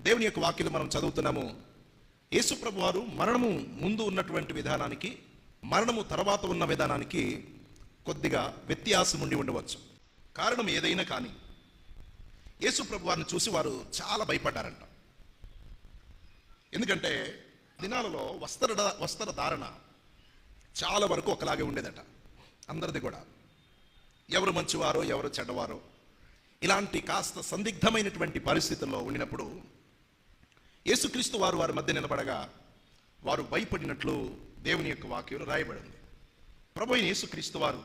దేవుని యొక్క వాక్యం మనం చదువుతున్నాము. యేసు ప్రభు వారు మరణము ముందు ఉన్నటువంటి విధానానికి, మరణము తర్వాత ఉన్న విధానానికి కొద్దిగా వ్యత్యాసం ఉండి ఉండవచ్చు. కారణం ఏదైనా కానీ యేసు ప్రభు వారిని చూసి వారు చాలా భయపడ్డారంట. ఎందుకంటే దినాలలో వస్త్రధారణ చాలా వరకు ఒకలాగే ఉండేదట అందరిది కూడా. ఎవరు మంచివారో ఎవరు చెడ్డవారో ఇలాంటి కాస్త సందిగ్ధమైనటువంటి పరిస్థితుల్లో ఉండినప్పుడు యేసుక్రీస్తు వారు వారి మధ్య నిలబడగా వారు భయపడినట్లు దేవుని యొక్క వాక్యం రాయబడింది. ప్రభు అయిన యేసుక్రీస్తు వారు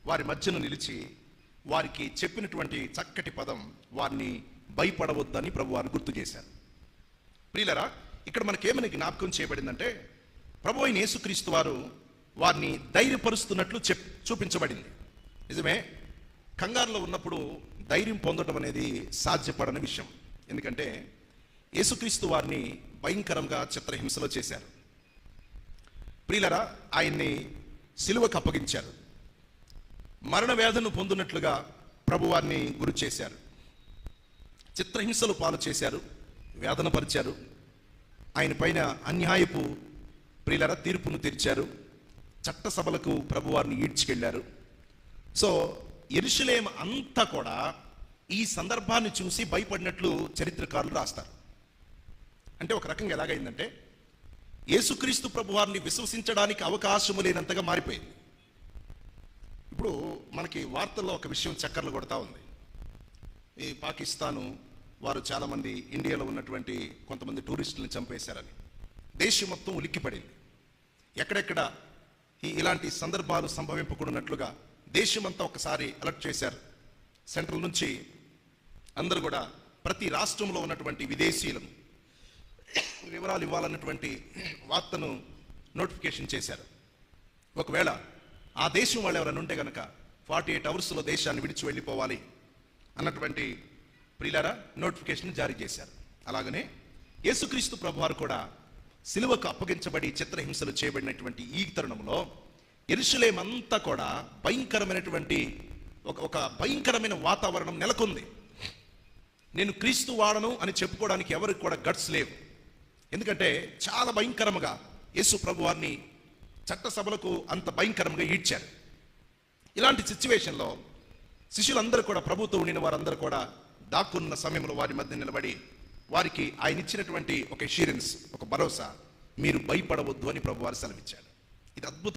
వారి మధ్యను నిలిచి వారికి చెప్పినటువంటి చక్కటి పదం వారిని భయపడవద్దని ప్రభు వారు గుర్తు చేశారు. ప్రియులరా, ఇక్కడ మనకేమని జ్ఞాపకం చేయబడిందంటే ప్రభు అయిన యేసుక్రీస్తు వారు వారిని ధైర్యపరుస్తున్నట్లు చూపించబడింది. నిజమే, కంగారులో ఉన్నప్పుడు ధైర్యం పొందడం అనేది సాధ్యపడని విషయం. ఎందుకంటే యేసుక్రీస్తు వారిని భయంకరంగా చిత్రహింసలో చేశారు. ప్రియులరా, ఆయన్ని సిలువకు అప్పగించారు. మరణ వేదను పొందినట్లుగా ప్రభు వారిని గురి చేశారు. చిత్రహింసలు పాలు చేశారు, వేదన పరిచారు. ఆయన పైన అన్యాయపు ప్రియులరా తీర్పును తీర్చారు. చట్టసభలకు ప్రభు వారిని ఈడ్చుకెళ్లారు. సో యెరూషలేము అంతా కూడా ఈ సందర్భాన్ని చూసి భయపడినట్లు చరిత్రకారులు రాస్తారు. అంటే ఒక రకంగా ఎలాగైందంటే యేసుక్రీస్తు ప్రభు వారిని విశ్వసించడానికి అవకాశము లేనంతగా మారిపోయింది. ఇప్పుడు మనకి వార్తల్లో ఒక విషయం చక్కర్లు కొడతా ఉంది. ఈ పాకిస్తాను వారు చాలామంది ఇండియాలో ఉన్నటువంటి కొంతమంది టూరిస్టులను చంపేశారని దేశం మొత్తం ఉలిక్కిపడింది. ఎక్కడెక్కడ ఇలాంటి సందర్భాలు సంభవింపకూడనట్లుగా దేశమంతా ఒకసారి అలర్ట్ చేశారు. సెంట్రల్ నుంచి అందరూ కూడా ప్రతి రాష్ట్రంలో ఉన్నటువంటి విదేశీయులను వివరాలు ఇవ్వాలన్నటువంటి వార్తను నోటిఫికేషన్ చేశారు. ఒకవేళ ఆ దేశం వాళ్ళు ఎవరైనా ఉంటే కనుక 48 అవర్స్లో దేశాన్ని విడిచి వెళ్ళిపోవాలి అన్నటువంటి ప్రియులారా నోటిఫికేషన్ జారీ చేశారు. అలాగనే యేసుక్రీస్తు ప్రభువారు కూడా సిలువకు అప్పగించబడి చిత్రహింసలు చేయబడినటువంటి ఈ తరుణంలో యెరూషలేము అంతా కూడా భయంకరమైనటువంటి ఒక భయంకరమైన వాతావరణం నెలకొంది. నేను క్రీస్తు వాడను అని చెప్పుకోవడానికి ఎవరికి కూడా గట్స్ లేవు. ఎందుకంటే చాలా భయంకరంగా యేసు ప్రభు వారిని చట్టసభలకు అంత భయంకరంగా ఈడ్చారు. ఇలాంటి సిచ్యువేషన్లో శిష్యులందరూ కూడా ప్రభుతో ఉండిన వారందరూ కూడా దాక్కున్న సమయంలో వారి మధ్య నిలబడి వారికి ఆయన ఇచ్చినటువంటి ఒక అష్యూరెన్స్, ఒక భరోసా, మీరు భయపడవద్దు అని ప్రభు వారు సెలవిచ్చారు. ఇది అద్భుతం.